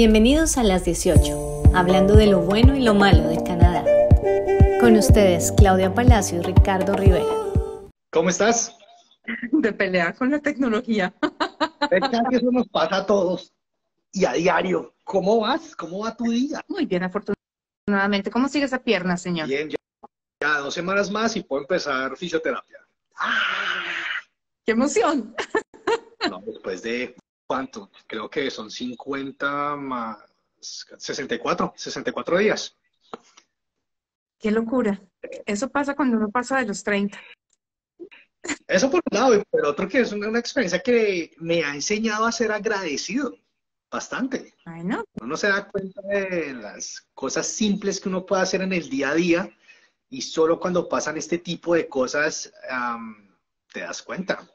Bienvenidos a las 18, hablando de lo bueno y lo malo de Canadá. Con ustedes, Claudia Palacio y Ricardo Rivera. ¿Cómo estás? De pelear con la tecnología. Es que eso nos pasa a todos y a diario. ¿Cómo vas? ¿Cómo va tu día? Muy bien, afortunadamente. ¿Cómo sigue esa pierna, señor? Bien, ya 2 semanas más y puedo empezar fisioterapia. ¡Ah! ¡Qué emoción! No, después de, ¿cuánto? Creo que son 50 más 64 días. ¡Qué locura! Eso pasa cuando uno pasa de los 30. Eso por un lado, y por otro que es una experiencia que me ha enseñado a ser agradecido bastante. Ay, no. Uno se da cuenta de las cosas simples que uno puede hacer en el día a día y solo cuando pasan este tipo de cosas te das cuenta.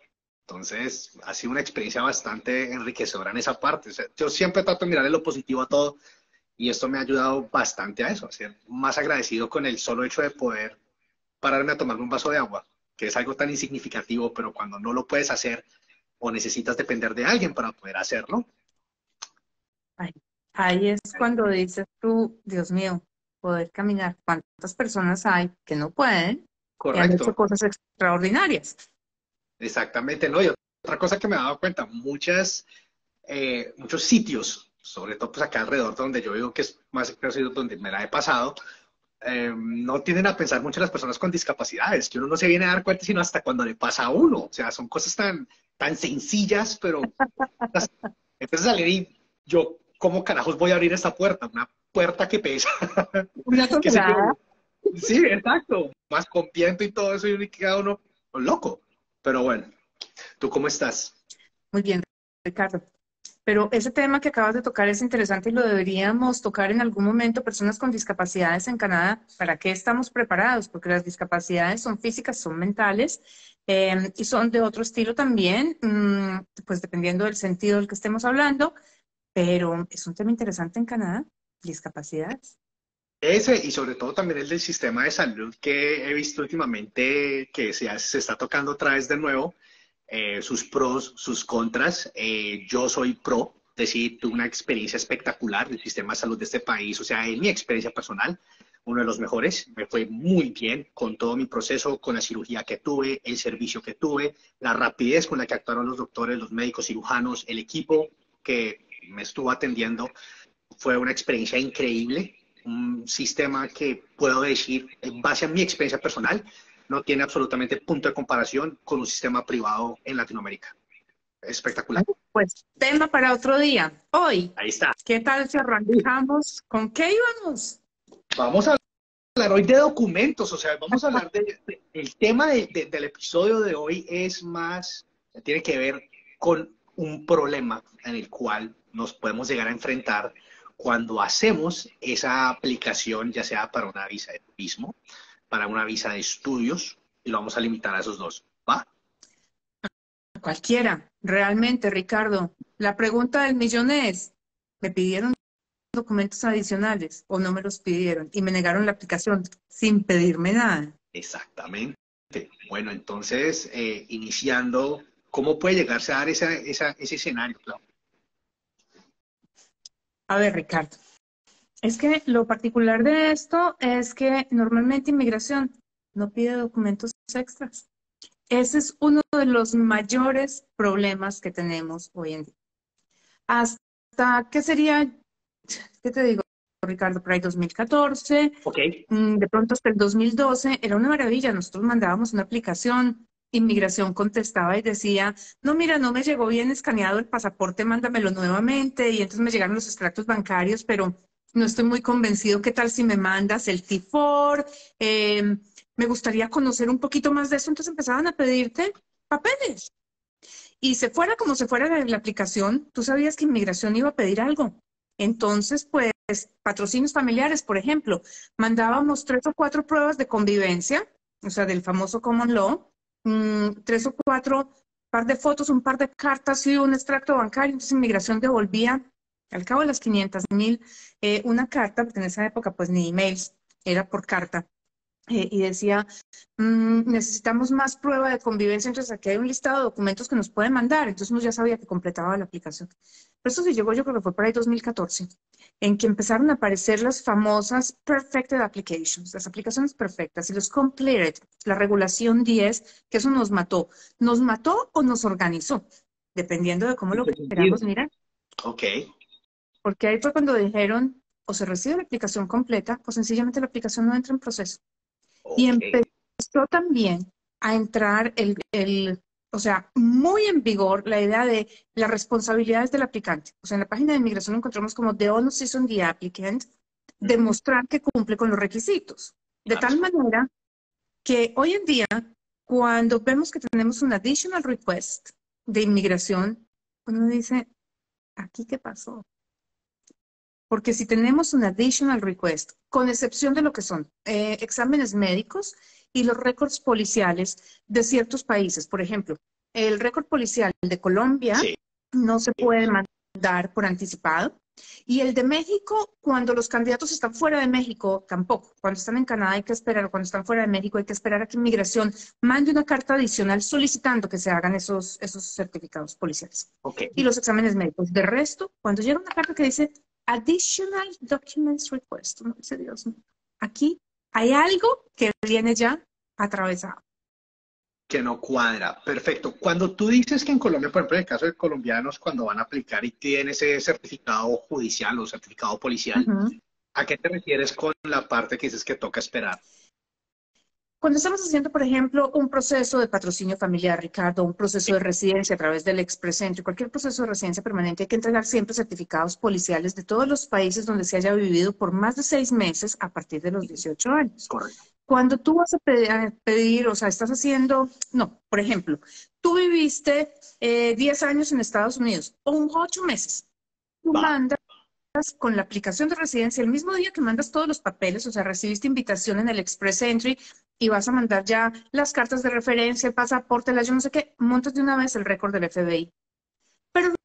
Entonces, ha sido una experiencia bastante enriquecedora en esa parte. O sea, yo siempre trato de mirarle lo positivo a todo y esto me ha ayudado bastante a eso, a ser más agradecido con el solo hecho de poder pararme a tomarme un vaso de agua, que es algo tan insignificativo, pero cuando no lo puedes hacer o necesitas depender de alguien para poder hacerlo. Ay, ahí es cuando dices tú, Dios mío, poder caminar. ¿Cuántas personas hay que no pueden y han hecho Correcto. cosas extraordinarias? Exactamente, ¿no? Y otra cosa que me he dado cuenta, muchos sitios, sobre todo pues acá alrededor de donde yo vivo, que es más conocido donde me la he pasado, no tienden a pensar mucho en las personas con discapacidades, que uno no se viene a dar cuenta sino hasta cuando le pasa a uno. O sea, son cosas tan sencillas, pero empiezas a salir y yo, ¿cómo carajos voy a abrir esta puerta? Una puerta que pesa, Una qué sé tonelada. yo. Sí, exacto. Más con viento y todo eso, y queda uno loco. Pero bueno, ¿tú cómo estás? Muy bien, Ricardo. Pero ese tema que acabas de tocar es interesante y lo deberíamos tocar en algún momento, personas con discapacidades en Canadá. ¿Para qué estamos preparados? Porque las discapacidades son físicas, son mentales y son de otro estilo también, pues dependiendo del sentido del que estemos hablando, pero es un tema interesante en Canadá, discapacidades. Ese y sobre todo también el del sistema de salud que he visto últimamente que se está tocando otra vez de nuevo, sus pros, sus contras. Yo soy pro, es decir, tuve una experiencia espectacular del sistema de salud de este país, o sea, en mi experiencia personal, uno de los mejores. Me fue muy bien con todo mi proceso, con la cirugía que tuve, el servicio que tuve, la rapidez con la que actuaron los doctores, los médicos, cirujanos, el equipo que me estuvo atendiendo. Fue una experiencia increíble, un sistema que puedo decir, en base a mi experiencia personal, no tiene absolutamente punto de comparación con un sistema privado en Latinoamérica. Espectacular. Pues tema para otro día. Hoy, Ahí está. ¿qué tal si arrancamos? ¿Con qué íbamos? Vamos a hablar hoy de documentos, o sea, vamos a hablar el tema del episodio de hoy es más, tiene que ver con un problema en el cual nos podemos llegar a enfrentar cuando hacemos esa aplicación, ya sea para una visa de turismo, para una visa de estudios, y lo vamos a limitar a esos dos, ¿va? Cualquiera, realmente, Ricardo. La pregunta del millón es, ¿me pidieron documentos adicionales o no me los pidieron? Y me negaron la aplicación sin pedirme nada. Exactamente. Bueno, entonces, iniciando, ¿cómo puede llegarse a dar ese escenario, Clau? A ver, Ricardo, es que lo particular de esto es que normalmente inmigración no pide documentos extras. Ese es uno de los mayores problemas que tenemos hoy en día. Hasta, ¿qué sería? ¿Qué te digo, Ricardo? Por ahí 2014, Ok. de pronto hasta el 2012, era una maravilla. Nosotros mandábamos una aplicación, inmigración contestaba y decía, no, mira, no me llegó bien escaneado el pasaporte, mándamelo nuevamente. Y entonces me llegaron los extractos bancarios, pero no estoy muy convencido. ¿Qué tal si me mandas el T4? Me gustaría conocer un poquito más de eso. Entonces empezaban a pedirte papeles. Y se fuera como se fuera la aplicación, tú sabías que inmigración iba a pedir algo. Entonces, pues, patrocinios familiares, por ejemplo, mandábamos 3 o 4 pruebas de convivencia, o sea, del famoso Common Law, 3 o 4 par de fotos, un par de cartas y un extracto bancario. Entonces, inmigración devolvía, al cabo de las 500,000, una carta, porque en esa época, pues, ni emails, era por carta. y decía, necesitamos más prueba de convivencia, entonces aquí hay un listado de documentos que nos pueden mandar, entonces uno ya sabía que completaba la aplicación. Pero eso sí llegó, yo creo que fue por ahí 2014, en que empezaron a aparecer las famosas Perfected Applications, las aplicaciones perfectas y los Completed, la regulación 10, que eso nos mató o nos organizó, dependiendo de cómo ¿En lo qué queramos sentido? mirar, Ok, porque ahí fue cuando dijeron, o se recibe la aplicación completa, o sencillamente la aplicación no entra en proceso. Y ok. empezó también a entrar o sea, muy en vigor la idea de las responsabilidades del aplicante. O sea, en la página de inmigración encontramos como the onus is on the applicant, Ujú. demostrar que cumple con los requisitos. De Ah, pues, tal manera que hoy en día, cuando vemos que tenemos un additional request de inmigración, uno dice, ¿aquí qué pasó? Porque si tenemos un additional request, con excepción de lo que son exámenes médicos y los récords policiales de ciertos países, por ejemplo, el récord policial de Colombia sí. no se puede mandar por anticipado y el de México, cuando los candidatos están fuera de México, tampoco. Cuando están en Canadá hay que esperar, o cuando están fuera de México hay que esperar a que Inmigración mande una carta adicional solicitando que se hagan esos certificados policiales. Ok. Y los exámenes médicos. De resto, cuando llega una carta que dice Additional Documents Request. No dice Dios mío. Aquí hay algo que viene ya atravesado. Que no cuadra. Perfecto. Cuando tú dices que en Colombia, por ejemplo, en el caso de colombianos, cuando van a aplicar y tienen ese certificado judicial o certificado policial, Ujú. ¿a qué te refieres con la parte que dices que toca esperar? Cuando estamos haciendo, por ejemplo, un proceso de patrocinio familiar, Ricardo, un proceso de residencia a través del Express Entry, cualquier proceso de residencia permanente, hay que entregar siempre certificados policiales de todos los países donde se haya vivido por más de 6 meses a partir de los 18 años. Correcto. Cuando tú vas a pedir, o sea, estás haciendo, no, por ejemplo, tú viviste 10 años en Estados Unidos o 8 meses, tú Va. mandas con la aplicación de residencia el mismo día que mandas todos los papeles, o sea, recibiste invitación en el Express Entry y vas a mandar ya las cartas de referencia, el pasaporte, la yo no sé qué, montas de una vez el récord del FBI. Pero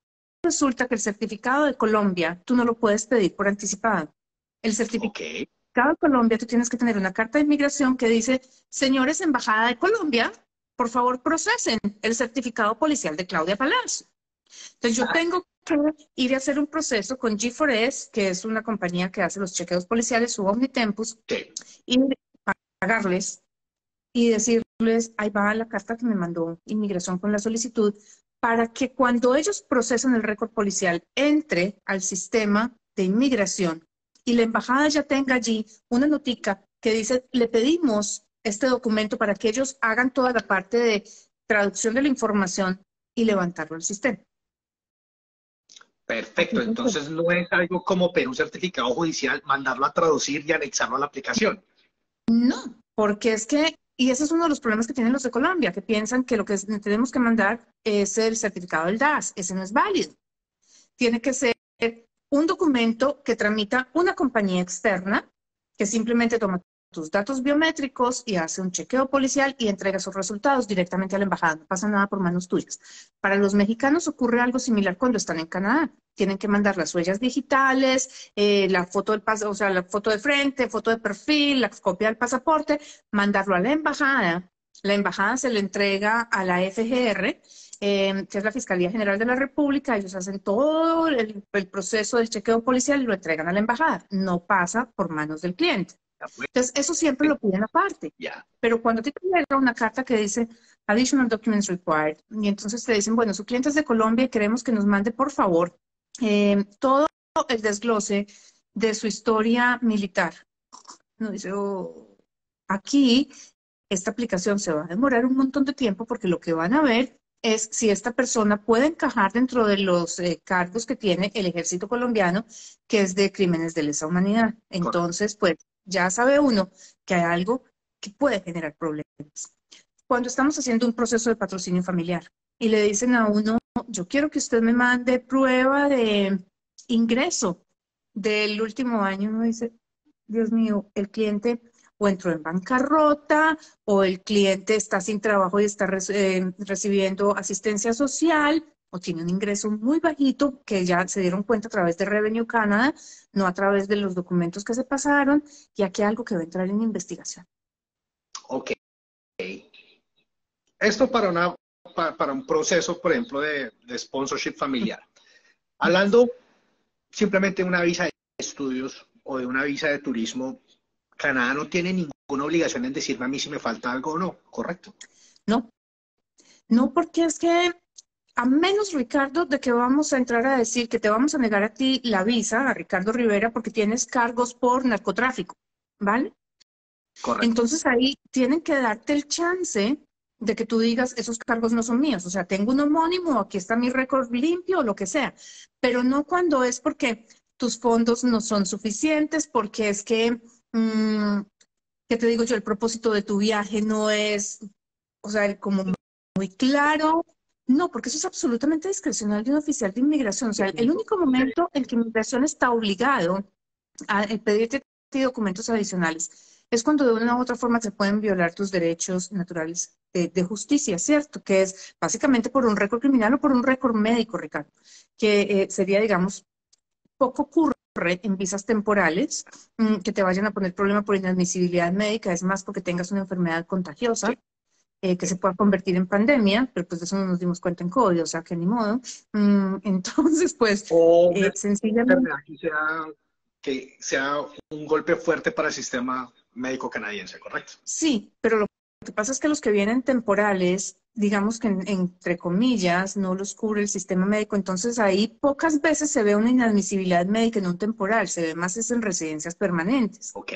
resulta que el certificado de Colombia tú no lo puedes pedir por anticipado. El certificado Ok. de Colombia tú tienes que tener una carta de inmigración que dice, señores Embajada de Colombia, por favor procesen el certificado policial de Claudia Palacio. Entonces yo tengo que ir a hacer un proceso con G4S, que es una compañía que hace los chequeos policiales, su Omnitempus, Sí. y pagarles y decirles, ahí va la carta que me mandó inmigración con la solicitud, para que cuando ellos procesen el récord policial entre al sistema de inmigración y la embajada ya tenga allí una notica que dice, le pedimos este documento para que ellos hagan toda la parte de traducción de la información y levantarlo al sistema. Así Perfecto. funciona. Entonces no es algo como pedir un certificado judicial, mandarlo a traducir y anexarlo a la aplicación. No, porque es que, y ese es uno de los problemas que tienen los de Colombia, que piensan que lo que tenemos que mandar es el certificado del DAS. Ese no es válido. Tiene que ser un documento que tramita una compañía externa que simplemente toma tus datos biométricos y hace un chequeo policial y entrega sus resultados directamente a la embajada. No pasa nada por manos tuyas. Para los mexicanos ocurre algo similar cuando están en Canadá. Tienen que mandar las huellas digitales, la foto del o sea, la foto de frente, foto de perfil, la copia del pasaporte, mandarlo a la embajada. La embajada se le entrega a la FGR, que es la Fiscalía General de la República. Ellos hacen todo el proceso del chequeo policial y lo entregan a la embajada. No pasa por manos del cliente. Ya, pues, Entonces, eso siempre lo piden aparte. ya. Pero cuando te llega una carta que dice Additional Documents Required, y entonces te dicen, bueno, su cliente es de Colombia y queremos que nos mande, por favor, todo el desglose de su historia militar. No dice, oh, aquí esta aplicación se va a demorar un montón de tiempo porque lo que van a ver es si esta persona puede encajar dentro de los cargos que tiene el ejército colombiano, que es de crímenes de lesa humanidad. Correcto. Entonces, pues ya sabe uno que hay algo que puede generar problemas. Cuando estamos haciendo un proceso de patrocinio familiar y le dicen a uno, yo quiero que usted me mande prueba de ingreso del último año, uno dice, Dios mío, el cliente o entró en bancarrota o el cliente está sin trabajo y está recibiendo asistencia social o tiene un ingreso muy bajito que ya se dieron cuenta a través de Revenue Canada, no a través de los documentos que se pasaron, y aquí hay algo que va a entrar en investigación. esto para un proceso, por ejemplo, de sponsorship familiar. Hablando simplemente de una visa de estudios o de una visa de turismo, Canadá no tiene ninguna obligación en decirme a mí si me falta algo o no, ¿correcto? No, no, porque es que a menos, Ricardo, de que vamos a entrar a decir que te vamos a negar a ti la visa, a Ricardo Rivera, porque tienes cargos por narcotráfico, ¿vale? Correcto. Entonces ahí tienen que darte el chance de que tú digas, esos cargos no son míos, o sea, tengo un homónimo, aquí está mi récord limpio, o lo que sea, pero no cuando es porque tus fondos no son suficientes, porque es que, ¿qué te digo yo? El propósito de tu viaje no es, o sea, como muy claro. No, porque eso es absolutamente discrecional de un oficial de inmigración. O sea, el único momento en que inmigración está obligado a pedirte documentos adicionales es cuando de una u otra forma se pueden violar tus derechos naturales de justicia, ¿cierto? Que es básicamente por un récord criminal o por un récord médico, Ricardo, que sería, digamos, poco ocurre en visas temporales, que te vayan a poner problema por inadmisibilidad médica, es más porque tengas una enfermedad contagiosa. Sí. Que se pueda convertir en pandemia, pero pues de eso no nos dimos cuenta en COVID, o sea que ni modo. Entonces, pues, O sencillamente... que sea un golpe fuerte para el sistema médico canadiense, ¿correcto? Sí, pero lo que pasa es que los que vienen temporales, digamos que entre comillas, no los cubre el sistema médico, entonces ahí pocas veces se ve una inadmisibilidad médica en un temporal, se ve más es en residencias permanentes. Ok.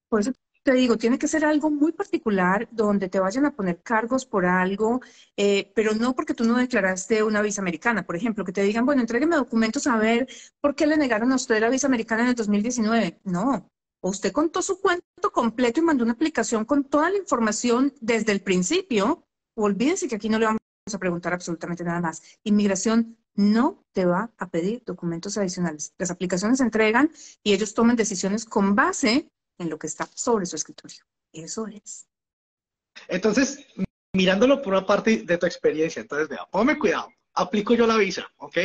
Por eso te digo, tiene que ser algo muy particular donde te vayan a poner cargos por algo, pero no porque tú no declaraste una visa americana, por ejemplo, que te digan, bueno, entrégueme documentos a ver por qué le negaron a usted la visa americana en el 2019. No, usted contó su cuento completo y mandó una aplicación con toda la información desde el principio. Olvídese que aquí no le vamos a preguntar absolutamente nada más. Inmigración no te va a pedir documentos adicionales. Las aplicaciones se entregan y ellos toman decisiones con base en lo que está sobre su escritorio. Eso es. Entonces, mirándolo por una parte de tu experiencia, entonces vea, ponme cuidado, aplico yo la visa, ¿ok?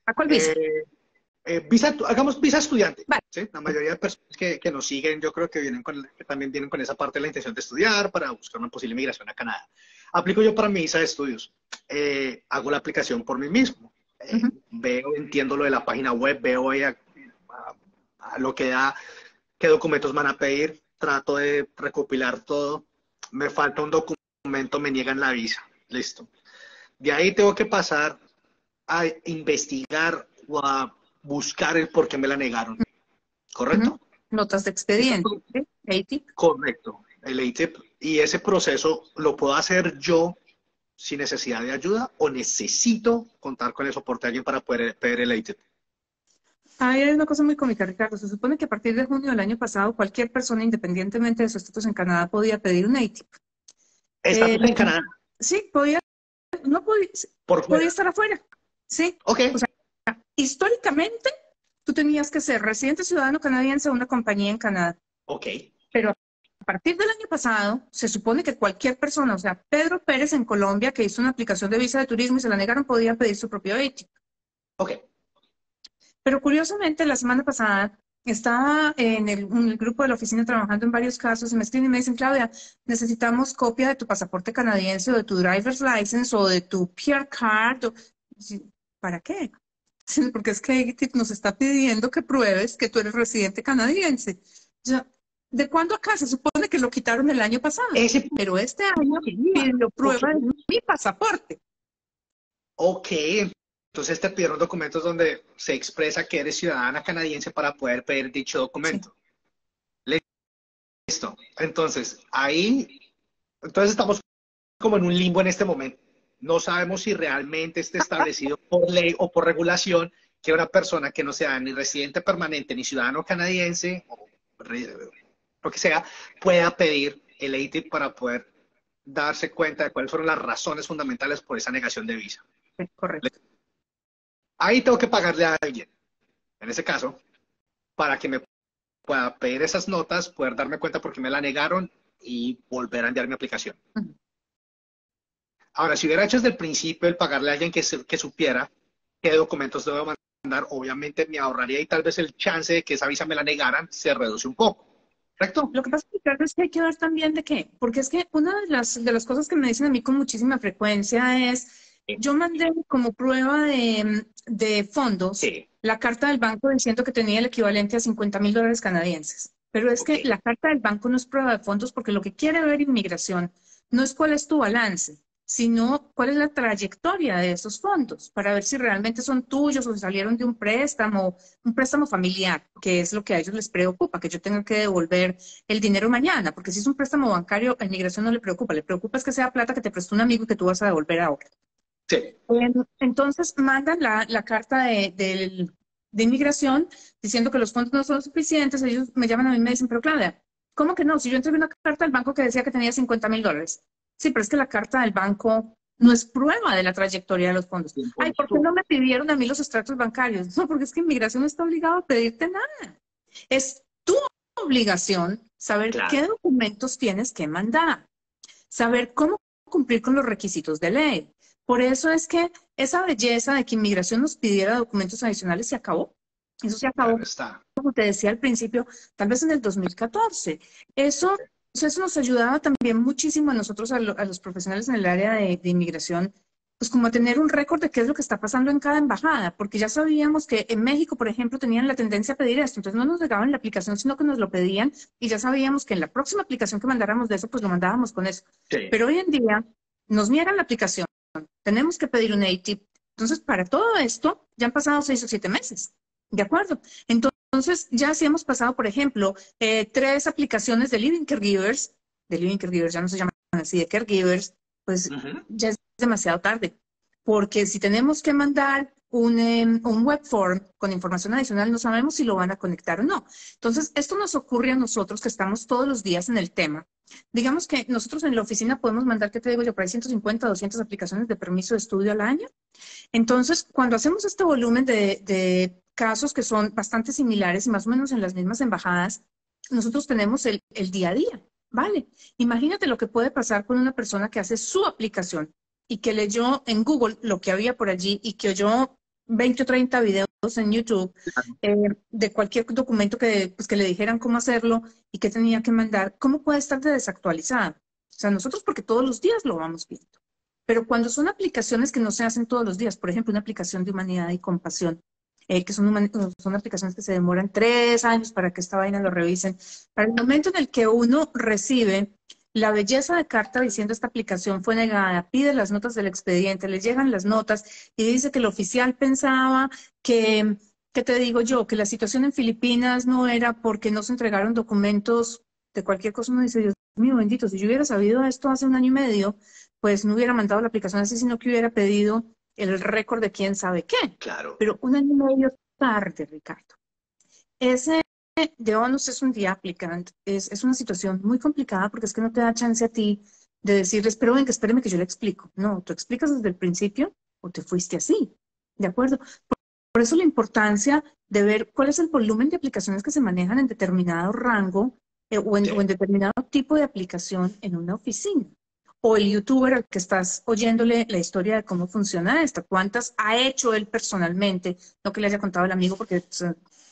¿A cuál visa? Hagamos visa estudiante, Vale. ¿sí? La mayoría de personas que nos siguen, yo creo que que también vienen con esa parte de la intención de estudiar para buscar una posible migración a Canadá. Aplico yo para mi visa de estudios, hago la aplicación por mí mismo, veo, entiendo lo de la página web, veo a lo que da, qué documentos van a pedir, trato de recopilar todo, me falta un documento, me niegan la visa, listo. De ahí tengo que pasar a investigar o a buscar el por qué me la negaron, ¿correcto? Notas de expediente, ATIP. Correcto, el ATIP. Y ese proceso lo puedo hacer yo sin necesidad de ayuda o necesito contar con el soporte de alguien para poder pedir el ATIP. Hay una cosa muy cómica, Ricardo. Se supone que a partir de junio del año pasado, cualquier persona, independientemente de su estatus en Canadá, podía pedir un ATIP. ¿Estatus en Canadá? Sí, podía estar afuera. Sí. Ok. O sea, históricamente, tú tenías que ser residente ciudadano canadiense de una compañía en Canadá. Ok. Pero a partir del año pasado, se supone que cualquier persona, o sea, Pedro Pérez en Colombia, que hizo una aplicación de visa de turismo y se la negaron, podía pedir su propio ATIP. Ok. Pero curiosamente, la semana pasada estaba en el grupo de la oficina trabajando en varios casos y me escriben y me dicen, Claudia, necesitamos copia de tu pasaporte canadiense o de tu driver's license o de tu PR card. ¿Para qué? Porque es que ATIP nos está pidiendo que pruebes que tú eres residente canadiense. Ya, ¿de cuándo acá? Se supone que lo quitaron el año pasado, pero este año pidió prueba de mi pasaporte. Ok. Entonces te pidieron documentos donde se expresa que eres ciudadana canadiense para poder pedir dicho documento. Sí. Listo. Entonces estamos como en un limbo en este momento. No sabemos si realmente esté establecido por ley o por regulación que una persona que no sea ni residente permanente ni ciudadano canadiense o lo que sea pueda pedir el ATIP para poder darse cuenta de cuáles fueron las razones fundamentales por esa negación de visa. Sí, correcto. Ahí tengo que pagarle a alguien, en ese caso, para que me pueda pedir esas notas, poder darme cuenta por qué me la negaron y volver a enviar mi aplicación. Ahora, si hubiera hecho desde el principio el pagarle a alguien que supiera qué documentos debo mandar, obviamente me ahorraría y tal vez el chance de que esa visa me la negaran se reduce un poco. ¿Correcto? Lo que pasa, Ricardo, es que hay que ver también de qué, porque es que una de las cosas que me dicen a mí con muchísima frecuencia es, Sí, yo mandé como prueba de fondos sí, la carta del banco diciendo que tenía el equivalente a $50.000 canadienses, pero es ok, que la carta del banco no es prueba de fondos porque lo que quiere ver inmigración no es cuál es tu balance, sino cuál es la trayectoria de esos fondos, para ver si realmente son tuyos o si salieron de un préstamo familiar, que es lo que a ellos les preocupa, que yo tenga que devolver el dinero mañana, porque si es un préstamo bancario, a inmigración no le preocupa es que sea plata que te prestó un amigo y que tú vas a devolver ahora. sí, Entonces mandan la carta de inmigración diciendo que los fondos no son suficientes, ellos me llaman a mí y me dicen, pero Claudia, ¿cómo que no? Si yo entregué una carta al banco que decía que tenía $50.000. Sí, pero es que la carta del banco no es prueba de la trayectoria de los fondos. Ay, ¿por qué no me pidieron a mí los extractos bancarios? No, porque es que inmigración no está obligada a pedirte nada. Es tu obligación saber claro. qué documentos tienes que mandar, saber cómo cumplir con los requisitos de ley. Por eso es que esa belleza de que inmigración nos pidiera documentos adicionales se acabó. Eso se Claro acabó, está. como te decía al principio, tal vez en el 2014. Eso nos ayudaba también muchísimo a nosotros, a los profesionales en el área de inmigración, pues como a tener un récord de qué es lo que está pasando en cada embajada, porque ya sabíamos que en México, por ejemplo, tenían la tendencia a pedir esto, entonces no nos llegaban la aplicación, sino que nos lo pedían y ya sabíamos que en la próxima aplicación que mandáramos de eso, pues lo mandábamos con eso. Sí, Pero hoy en día nos niegan la aplicación, tenemos que pedir un ATIP. Entonces, para todo esto, ya han pasado 6 o 7 meses. ¿De acuerdo? Entonces, ya si hemos pasado, por ejemplo, 3 aplicaciones de Living Caregivers, ya no se llaman así, de Caregivers, pues ujú, ya es demasiado tarde. Porque si tenemos que mandar un web form con información adicional, no sabemos si lo van a conectar o no. Entonces, esto nos ocurre a nosotros que estamos todos los días en el tema. Digamos que nosotros en la oficina podemos mandar, ¿qué te digo yo? Por ahí 150, 200 aplicaciones de permiso de estudio al año. Entonces, cuando hacemos este volumen de casos que son bastante similares y más o menos en las mismas embajadas, nosotros tenemos el día a día, ¿vale? Imagínate lo que puede pasar con una persona que hace su aplicación y que leyó en Google lo que había por allí y que oyó 20 o 30 videos en YouTube de cualquier documento pues, que le dijeran cómo hacerlo y qué tenía que mandar. ¿Cómo puede estar de desactualizada? O sea, nosotros porque todos los días lo vamos viendo. Pero cuando son aplicaciones que no se hacen todos los días, por ejemplo, una aplicación de humanidad y compasión, que son aplicaciones que se demoran 3 años para que esta vaina lo revisen, para el momento en el que uno recibe la belleza de carta diciendo esta aplicación fue negada, pide las notas del expediente, le llegan las notas y dice que el oficial pensaba que, ¿qué te digo yo? Que la situación en Filipinas no era porque no se entregaron documentos de cualquier cosa. Uno dice, Dios mío bendito, si yo hubiera sabido esto hace un año y medio, pues no hubiera mandado la aplicación así, sino que hubiera pedido el récord de quién sabe qué. claro. Pero un año y medio tarde, Ricardo. Ese de onus es un día applicant, es una situación muy complicada porque es que no te da chance a ti de decirles, pero ven, que espéreme que yo le explico. No, tú explicas desde el principio o te fuiste así. ¿De acuerdo? Por eso la importancia de ver cuál es el volumen de aplicaciones que se manejan en determinado rango o en Sí, determinado tipo de aplicación en una oficina. O el youtuber al que estás oyéndole la historia de cómo funciona esto, cuántas ha hecho él personalmente, no que le haya contado el amigo, porque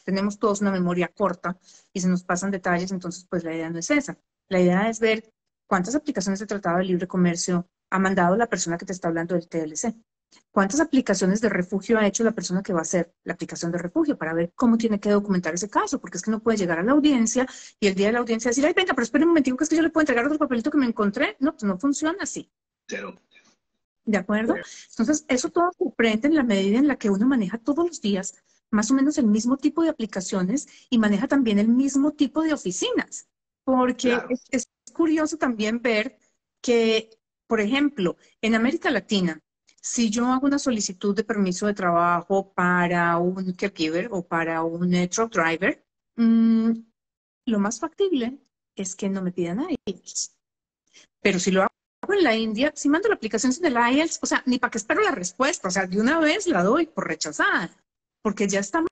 tenemos todos una memoria corta y se nos pasan detalles, entonces pues la idea no es esa. La idea es ver cuántas aplicaciones de tratado de libre comercio ha mandado la persona que te está hablando del TLC. ¿Cuántas aplicaciones de refugio ha hecho la persona que va a hacer la aplicación de refugio para ver cómo tiene que documentar ese caso? Porque es que no puede llegar a la audiencia y el día de la audiencia decir, ay, venga, pero espere un momentico que es que yo le puedo entregar otro papelito que me encontré. No, pues no funciona así. cero. ¿De acuerdo? Cero. Entonces, eso todo se aprende en la medida en la que uno maneja todos los días más o menos el mismo tipo de aplicaciones y maneja también el mismo tipo de oficinas. Porque Claro. es curioso también ver que, por ejemplo, en América Latina, si yo hago una solicitud de permiso de trabajo para un caregiver o para un truck driver, mm, lo más factible es que no me pidan a ellos. Pero si lo hago en la India, si mando la aplicación sin el IELTS, o sea, ni para qué espero la respuesta, o sea, de una vez la doy por rechazada, porque ya estamos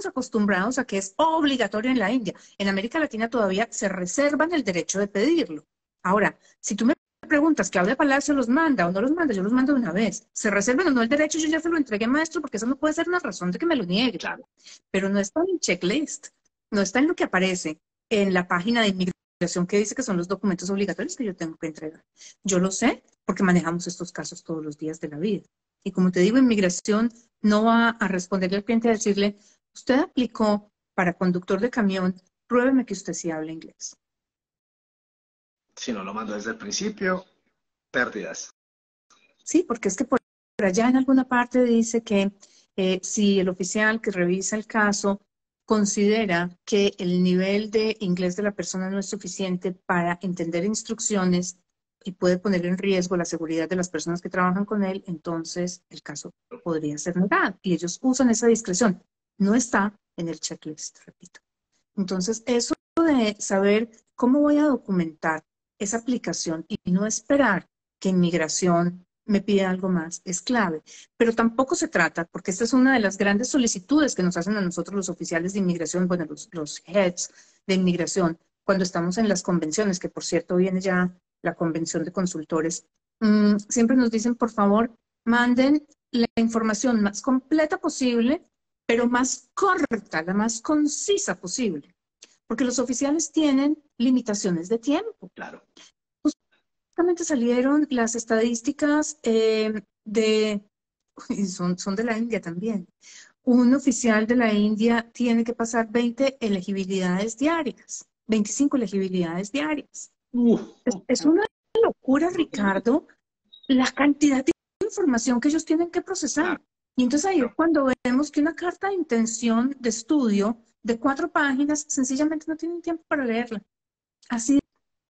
acostumbrados a que es obligatorio en la India. En América Latina todavía se reservan el derecho de pedirlo. Ahora, si tú me preguntas, ¿Claudia Palacio los manda o no los manda? Yo los mando de una vez. ¿Se reservan o no el derecho? Yo ya se lo entregué, maestro, porque eso no puede ser una razón de que me lo niegue. Claro. Pero no está en el checklist, no está en lo que aparece. en la página de inmigración que dice que son los documentos obligatorios que yo tengo que entregar. Yo lo sé porque manejamos estos casos todos los días de la vida. Y como te digo, inmigración no va a responderle al cliente a decirle, usted aplicó para conductor de camión, pruébeme que usted sí habla inglés. Si no lo mando desde el principio, pérdidas. Sí, porque es que por allá en alguna parte dice que si el oficial que revisa el caso considera que el nivel de inglés de la persona no es suficiente para entender instrucciones y puede poner en riesgo la seguridad de las personas que trabajan con él, entonces el caso podría ser negado. Y ellos usan esa discreción. No está en el checklist, repito. Entonces, eso de saber cómo voy a documentar esa aplicación y no esperar que inmigración me pida algo más es clave. Pero tampoco se trata, porque esta es una de las grandes solicitudes que nos hacen a nosotros los oficiales de inmigración, bueno, los heads de inmigración, cuando estamos en las convenciones, que por cierto viene ya la convención de consultores, siempre nos dicen, por favor, manden la información más completa posible, pero más corta, la más concisa posible. Porque los oficiales tienen limitaciones de tiempo. Claro. Justamente salieron las estadísticas son de la India también. Un oficial de la India tiene que pasar 20 elegibilidades diarias, 25 elegibilidades diarias. Es una locura, Ricardo, la cantidad de información que ellos tienen que procesar. Y entonces ahí es cuando vemos que una carta de intención de estudio de 4 páginas, sencillamente no tienen tiempo para leerla. Así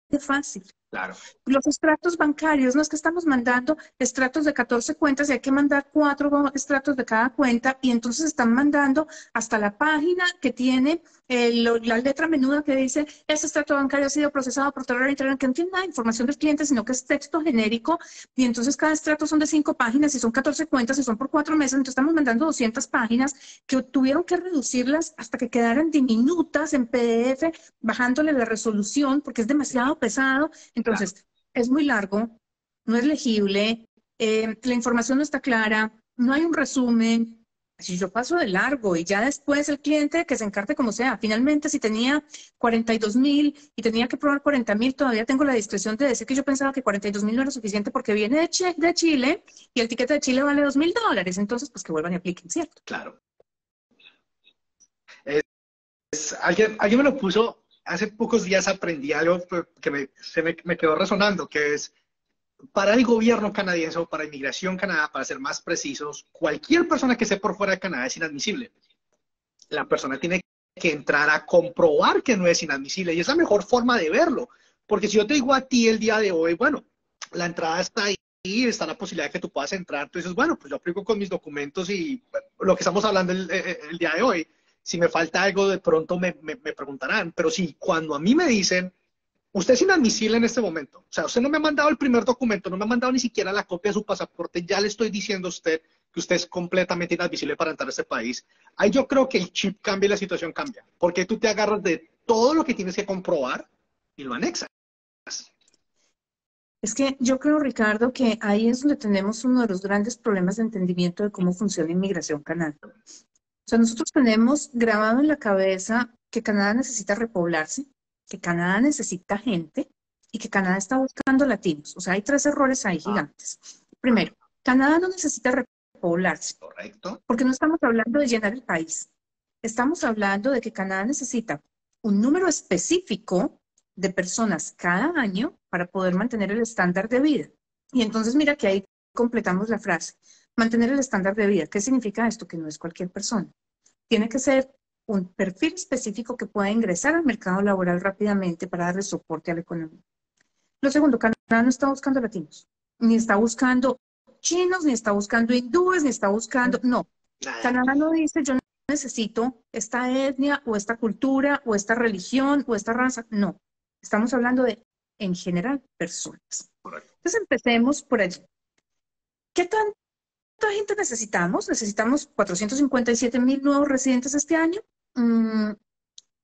de fácil. Claro. Los extractos bancarios, no es que estamos mandando extractos de 14 cuentas y hay que mandar 4 extractos de cada cuenta y entonces están mandando hasta la página que tiene la letra menuda que dice este extracto bancario ha sido procesado por terror internet, que no tiene nada de información del cliente, sino que es texto genérico y entonces cada extracto son de 5 páginas y son 14 cuentas y son por 4 meses, entonces estamos mandando 200 páginas que tuvieron que reducirlas hasta que quedaran diminutas en PDF, bajándole la resolución porque es demasiado pesado. Entonces, es muy largo, no es legible, la información no está clara, no hay un resumen. Si yo paso de largo y ya después el cliente que se encarte como sea, finalmente si tenía 42,000 y tenía que probar 40,000, todavía tengo la discreción de decir que yo pensaba que 42,000 no era suficiente porque viene de Chile y el tiquete de Chile vale $2,000. Entonces, pues que vuelvan y apliquen, ¿cierto? Claro. Alguien me lo puso. Hace pocos días aprendí algo que me quedó resonando, que es para el gobierno canadiense o para Inmigración Canadá, para ser más precisos, cualquier persona que esté por fuera de Canadá es inadmisible. La persona tiene que entrar a comprobar que no es inadmisible y es la mejor forma de verlo. Porque si yo te digo a ti el día de hoy, bueno, la entrada está ahí, está la posibilidad de que tú puedas entrar, tú dices, bueno, pues yo aplico con mis documentos y lo que estamos hablando el día de hoy. Si me falta algo, de pronto me preguntarán. Pero sí, cuando a mí me dicen, usted es inadmisible en este momento. O sea, usted no me ha mandado el primer documento, no me ha mandado ni siquiera la copia de su pasaporte. Ya le estoy diciendo a usted que usted es completamente inadmisible para entrar a este país. Ahí yo creo que el chip cambia y la situación cambia. Porque tú te agarras de todo lo que tienes que comprobar y lo anexas. Es que yo creo, Ricardo, que ahí es donde tenemos uno de los grandes problemas de entendimiento de cómo funciona Inmigración Canadá. O sea, nosotros tenemos grabado en la cabeza que Canadá necesita repoblarse, que Canadá necesita gente y que Canadá está buscando latinos. O sea, hay 3 errores ahí gigantes. Primero, Canadá no necesita repoblarse. Correcto. Porque no estamos hablando de llenar el país. Estamos hablando de que Canadá necesita un número específico de personas cada año para poder mantener el estándar de vida. Y entonces mira que ahí completamos la frase. Mantener el estándar de vida. ¿Qué significa esto? Que no es cualquier persona. Tiene que ser un perfil específico que pueda ingresar al mercado laboral rápidamente para darle soporte a la economía. Lo segundo, Canadá no está buscando latinos, ni está buscando chinos, ni está buscando hindúes, ni está buscando... No, Canadá no dice yo necesito esta etnia o esta cultura o esta religión o esta raza. No, estamos hablando de, en general, personas. Entonces empecemos por allí. ¿Qué tanta gente necesitamos? ¿Necesitamos 457,000 nuevos residentes este año? No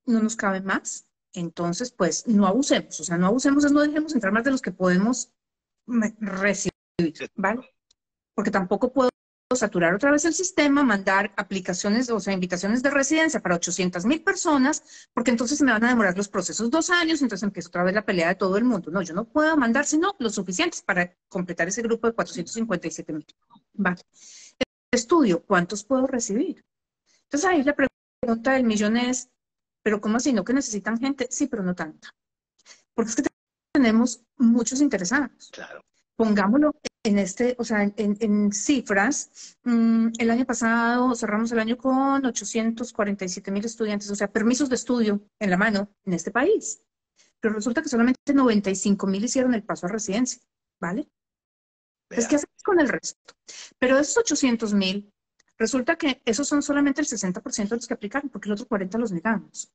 nos cabe más. Entonces, pues, no abusemos. O sea, no abusemos, no dejemos entrar más de los que podemos recibir, ¿vale? Porque tampoco puedo saturar otra vez el sistema, mandar aplicaciones, o sea, invitaciones de residencia para 800.000 personas, porque entonces me van a demorar los procesos 2 años, entonces empieza otra vez la pelea de todo el mundo. No, yo no puedo mandar sino los suficientes para completar ese grupo de 457.000. Vale. Estudio, ¿cuántos puedo recibir? Entonces ahí la pregunta del millón es, ¿pero cómo así? ¿No que necesitan gente? Sí, pero no tanta. Porque es que tenemos muchos interesados. Claro. Pongámoslo en o sea, en cifras. El año pasado cerramos el año con 847.000 estudiantes, o sea, permisos de estudio en la mano en este país. Pero resulta que solamente 95.000 hicieron el paso a residencia, ¿vale? Entonces, ¿qué hacemos con el resto? Pero de esos 800.000, resulta que esos son solamente el 60% de los que aplicaron, porque el otro 40% los negamos.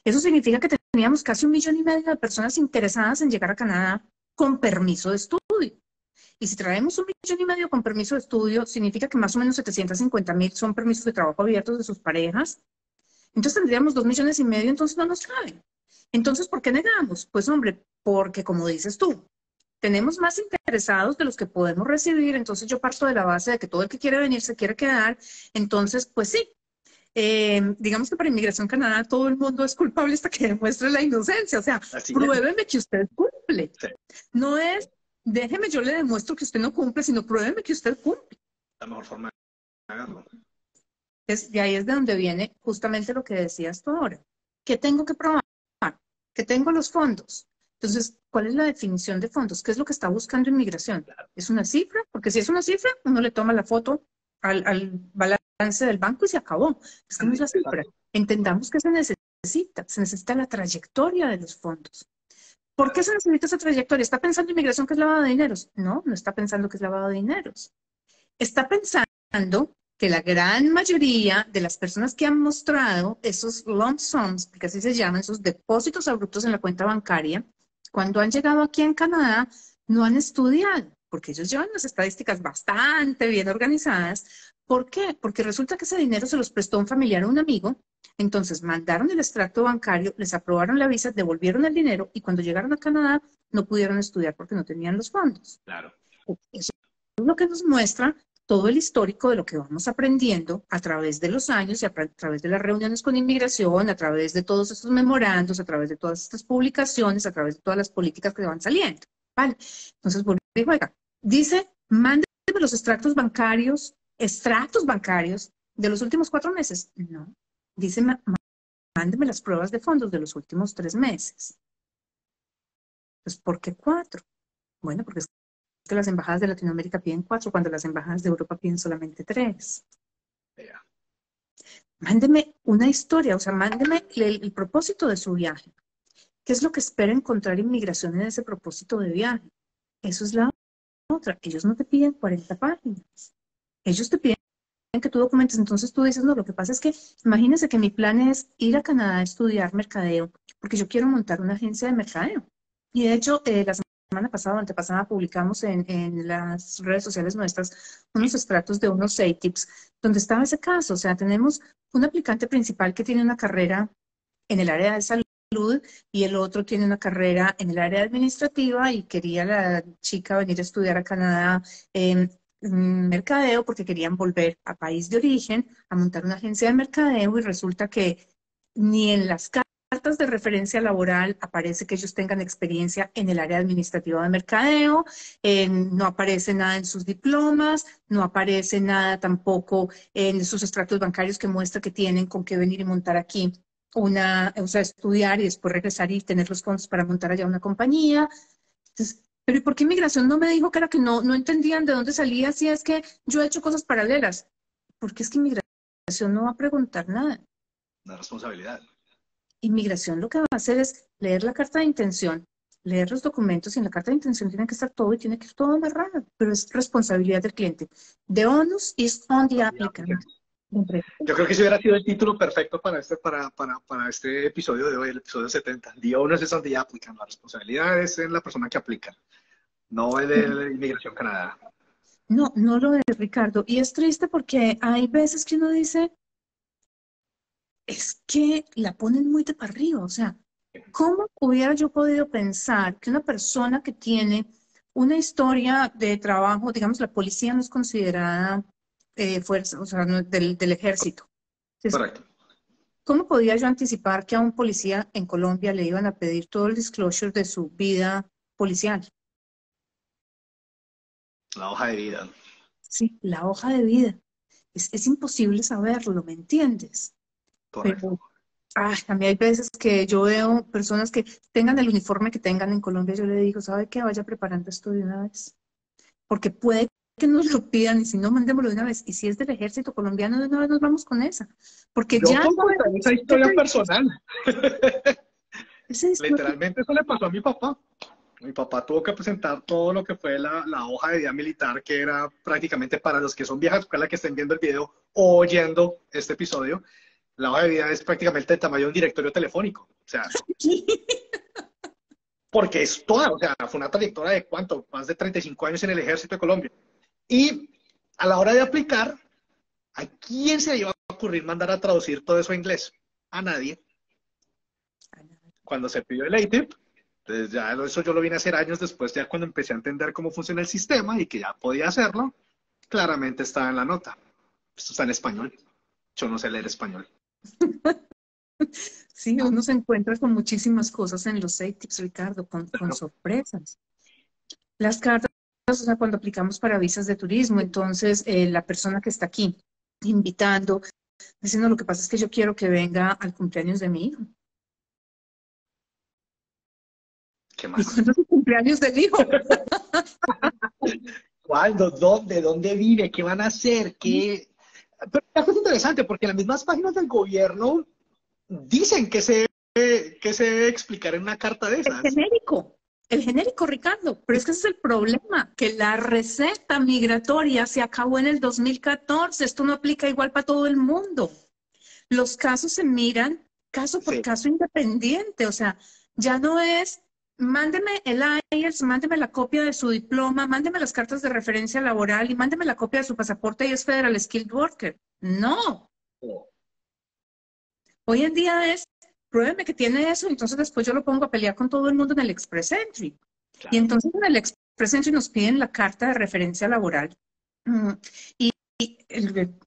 Eso significa que teníamos casi 1,5 millones de personas interesadas en llegar a Canadá con permiso de estudio. Y si traemos 1,5 millones con permiso de estudio, significa que más o menos 750.000 son permisos de trabajo abiertos de sus parejas. Entonces tendríamos 2,5 millones, entonces no nos caben. Entonces, ¿por qué negamos? Pues hombre, porque como dices tú, tenemos más interesados de los que podemos recibir, entonces yo parto de la base de que todo el que quiere venir se quiere quedar, entonces, pues sí. Digamos que para Inmigración Canadá todo el mundo es culpable hasta que demuestre la inocencia, o sea, pruébeme que usted cumple. Sí. No es, déjeme, yo le demuestro que usted no cumple, sino pruébeme que usted cumple. La mejor forma de hacerlo. De ahí es de donde viene justamente lo que decías tú ahora. ¿Qué tengo que probar? Que tengo los fondos. Entonces, ¿cuál es la definición de fondos? ¿Qué es lo que está buscando Inmigración? Claro. ¿Es una cifra? Porque si es una cifra, uno le toma la foto al balance del banco y se acabó. Es que no es la cifra. Entendamos que se necesita la trayectoria de los fondos. ¿Por qué se necesita esa trayectoria? ¿Está pensando Inmigración que es lavado de dineros? No, no está pensando que es lavado de dineros. Está pensando que la gran mayoría de las personas que han mostrado esos lump sums, porque así se llaman, esos depósitos abruptos en la cuenta bancaria, cuando han llegado aquí en Canadá, no han estudiado, porque ellos llevan unas estadísticas bastante bien organizadas. ¿Por qué? Porque resulta que ese dinero se los prestó un familiar o un amigo, entonces mandaron el extracto bancario, les aprobaron la visa, devolvieron el dinero y cuando llegaron a Canadá no pudieron estudiar porque no tenían los fondos. Claro. Eso es lo que nos muestra todo el histórico de lo que vamos aprendiendo a través de los años y a través de las reuniones con Inmigración, a través de todos estos memorandos, a través de todas estas publicaciones, a través de todas las políticas que van saliendo. ¿Vale? Entonces, vuelve y juega. Dice, mándeme los extractos bancarios de los últimos 4 meses. No. Dice, mándeme las pruebas de fondos de los últimos 3 meses. Pues, ¿por qué 4? Bueno, porque es que las embajadas de Latinoamérica piden 4, cuando las embajadas de Europa piden solamente 3. Yeah. Mándeme una historia, o sea, mándeme el propósito de su viaje. ¿Qué es lo que espera encontrar Inmigración en ese propósito de viaje? Eso es la otra. Ellos no te piden 40 páginas. Ellos te piden que tú documentes. Entonces tú dices, no, lo que pasa es que imagínense que mi plan es ir a Canadá a estudiar mercadeo, porque yo quiero montar una agencia de mercadeo. Y de hecho, la semana pasada o antepasada publicamos en las redes sociales nuestras unos extractos de unos 6 tips donde estaba ese caso. O sea, tenemos un aplicante principal que tiene una carrera en el área de salud y el otro tiene una carrera en el área administrativa y quería la chica venir a estudiar a Canadá mercadeo porque querían volver a país de origen a montar una agencia de mercadeo y resulta que ni en las cartas de referencia laboral aparece que ellos tengan experiencia en el área administrativa de mercadeo, no aparece nada en sus diplomas, no aparece nada tampoco en sus extractos bancarios que muestra que tienen con qué venir y montar aquí o sea, estudiar y después regresar y tener los fondos para montar allá una compañía. Entonces, pero ¿y por qué Inmigración no me dijo que era que no entendían de dónde salía si es que yo he hecho cosas paralelas? Porque es que Inmigración no va a preguntar nada. Una responsabilidad. Inmigración lo que va a hacer es leer la carta de intención, leer los documentos y en la carta de intención tiene que estar todo y tiene que ir todo amarrado, pero es responsabilidad del cliente. The onus is on the applicant. Yo creo que ese hubiera sido el título perfecto para este episodio de hoy, el episodio 70. The onus is on the applicant. La responsabilidad es en la persona que aplica, no el de Inmigración Canadá. No lo es, Ricardo. Y es triste porque hay veces que uno dice, es que la ponen muy de para arriba. O sea, ¿cómo hubiera yo podido pensar que una persona que tiene una historia de trabajo, digamos, la policía no es considerada fuerza, o sea, del ejército. Entonces, Correcto. ¿cómo podía yo anticipar que a un policía en Colombia le iban a pedir todo el disclosure de su vida policial? La hoja de vida. Sí, la hoja de vida. Es imposible saberlo, ¿me entiendes? Correcto. Pero a mí hay veces que yo veo personas que tengan el uniforme que tengan en Colombia, yo le digo, ¿sabe qué? Vaya preparando esto de una vez. Porque puede que nos lo pidan y si no, mandémoslo de una vez. Y si es del ejército colombiano, de una vez nos vamos con esa. Porque Yo ya puedo no contar esa es, ¿qué historia te digo? personal. Ese discurso, Literalmente eso le pasó a mi papá. Mi papá tuvo que presentar todo lo que fue la hoja de vida militar, que era prácticamente para los que son viejas escuela que estén viendo el video o oyendo este episodio. La hoja de vida es prácticamente el tamaño de un directorio telefónico. O sea, porque es toda, o sea, fue una trayectoria de cuánto, más de 35 años en el ejército de Colombia. Y a la hora de aplicar, ¿a quién se le iba a ocurrir mandar a traducir todo eso a inglés? A nadie. Cuando se pidió el ATIP, entonces ya eso yo lo vine a hacer años después, ya cuando empecé a entender cómo funciona el sistema y que ya podía hacerlo, claramente estaba en la nota. Esto está en español. Yo no sé leer español. sí, uno se encuentra con muchísimas cosas en los tips, Ricardo, con Claro. sorpresas. Las cartas, o sea, cuando aplicamos para visas de turismo, entonces la persona que está aquí invitando, diciendo lo que pasa es que yo quiero que venga al cumpleaños de mi hijo. ¿Qué ¿Y más? cuándo es el cumpleaños del hijo? ¿Cuándo? ¿Dónde? ¿Dónde vive? ¿Qué van a hacer? ¿Qué? Pero es interesante porque las mismas páginas del gobierno dicen que se debe explicar en una carta de esas. El genérico, Ricardo, pero es que ese es el problema, que la receta migratoria se acabó en el 2014, esto no aplica igual para todo el mundo. Los casos se miran caso por Sí, caso independiente, o sea, ya no es, mándeme el IELTS, mándeme la copia de su diploma, mándeme las cartas de referencia laboral y mándeme la copia de su pasaporte y es Federal Skilled Worker. No, hoy en día es, pruébeme que tiene eso, entonces después yo lo pongo a pelear con todo el mundo en el Express Entry. Y claro. entonces en el Express Entry nos piden la carta de referencia laboral. Mm, Y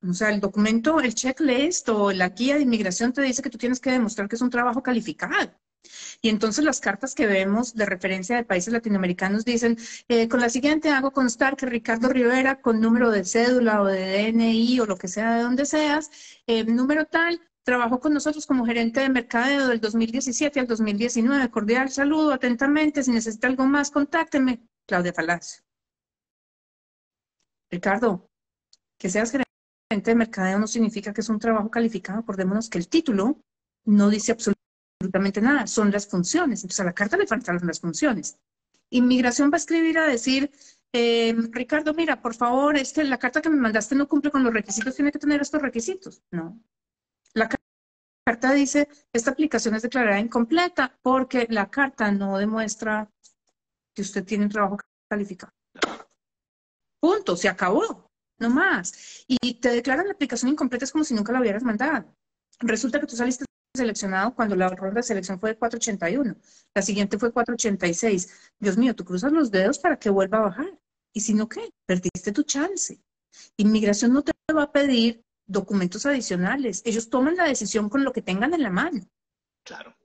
o sea, el documento, el checklist o la guía de inmigración te dice que tú tienes que demostrar que es un trabajo calificado. Y entonces las cartas que vemos de referencia de países latinoamericanos dicen, con la siguiente hago constar que Ricardo Rivera, con número de cédula o de DNI o lo que sea de donde seas, número tal, trabajó con nosotros como gerente de mercadeo del 2017 al 2019. Cordial saludo, atentamente. Si necesita algo más, contácteme. Claudia Palacio. Ricardo, que seas gerente de mercadeo no significa que es un trabajo calificado. Acordémonos que el título no dice absolutamente nada, son las funciones. Entonces a la carta le faltan las funciones. Inmigración va a escribir a decir, Ricardo, mira, por favor, la carta que me mandaste no cumple con los requisitos, tiene que tener estos requisitos. No. La carta dice, esta aplicación es declarada incompleta porque la carta no demuestra que usted tiene un trabajo calificado. Punto, se acabó, no más. Y te declaran la aplicación incompleta, es como si nunca la hubieras mandado. Resulta que tú saliste seleccionado cuando la ronda de selección fue de 481, la siguiente fue 486. Dios mío, tú cruzas los dedos para que vuelva a bajar. Y si no, ¿qué? Perdiste tu chance. Inmigración no te va a pedir documentos adicionales. Ellos toman la decisión con lo que tengan en la mano. Claro.